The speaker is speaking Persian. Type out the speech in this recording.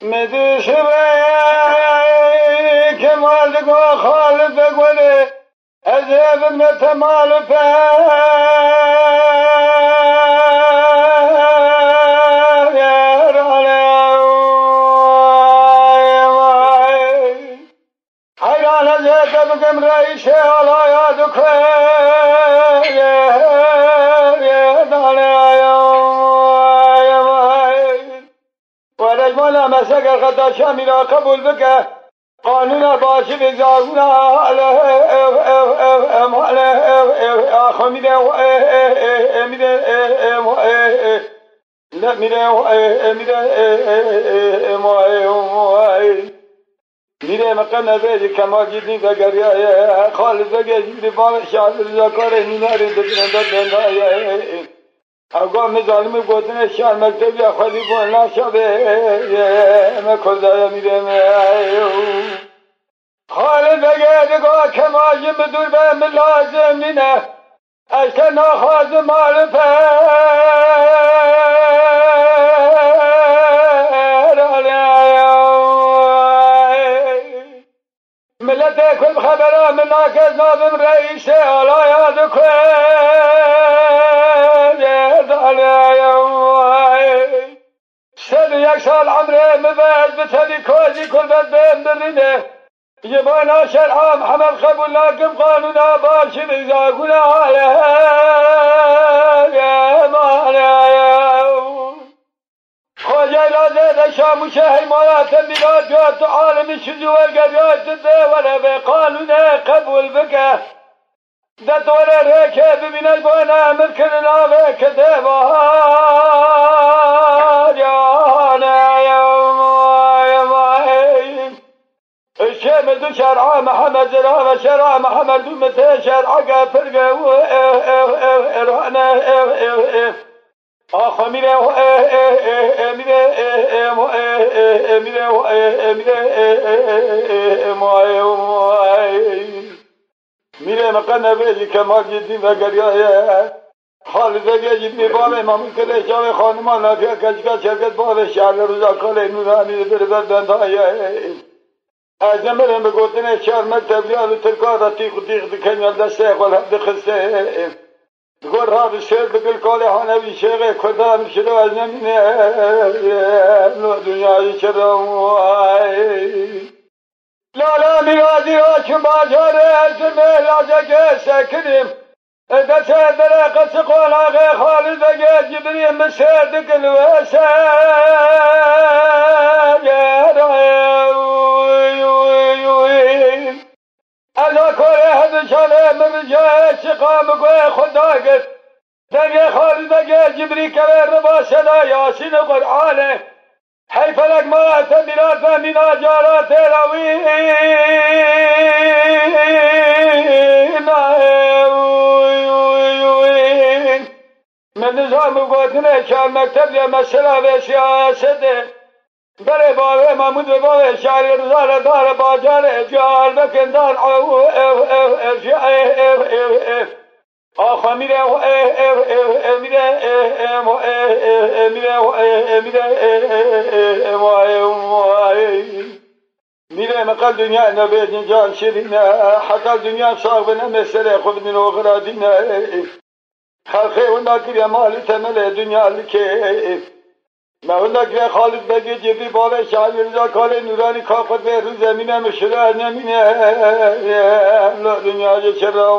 مدشبه که مالدگاه خالد بگونه از ابن تمال حیران از بگم رئیس علا یادو که ورجمانا مسکر خدا شامی را قبول بکه قانون باشی بگذارونه آخو میده میره مقام نبیدی کمال جدی بگریه خالد بگیری باب شاهد رزاکار میناری دکنندر بندایه اوگاه مظالم گوتن شان مکتبی خودی بون نشبه مکردایا میره خالد بگیری گاه کمال جم دور به من لازم نینه اشتر ناخواز مال ملت کل خبره من ناکز نابم رئیس علا یادو که سد یک سال عمره مبعد بتدی کوزی کل بد بهم برینه یبانا شرعام حمل قبول لکم قانون آباشی بگذاگونه خواجه لازه شاموشه حمایت میلاد جات عالمی شجو والقبیات ده ولا به قانون قبول بکه ده دوره ریکه ببینه بانا امر کرنا بکه ده بار یانا یومایم الشام دو شرعا محمد زرا و شرع محمد دو مته شرعا قفرقه و ارهانه آخو میره میره مقام نبیدی کمال جدی و گریه خالد بگیری باب امام کده شاو خانمان نافیه کشکا شرکت باب شهر روزاکال نورانی بر بردندهای از نمرم بگوتن شهر مکتب یاد ترکا را تیخ دکنیال دسته خلحب خسته گور ها بسر بگل کاله هانوی شیغه کدام شده از نمینه دنیای چرا لالا میرازی را چون بازاره از مهلازه که سکریم دست بره قصد قولاغه خالد بگه جبریم مسر دکل و الا کاره هدشانه من جای شقام گوه خدا گفت دنگه خالد بگه جبری کره ربا صدا یاسین قرآنه حی فلک ما اتمیرات و مینا جارات روی من نظام گوتنه شهر مکتب یا مسئله و سیاسته بره بابه محمود و بابه شهر رزار دار باجار جار بکندان آخو میره میره مقل دنیا نبید جان شیرینه حتی دنیا صاحبنا مسئله خود من اغرادینه خلقه اونا که مالی تمله دنیا لکه ما اونا که خالد بگی جبی بابه شهری رضا کال نورانی کافت به رو زمینه مشروع نمینه دنیا چرا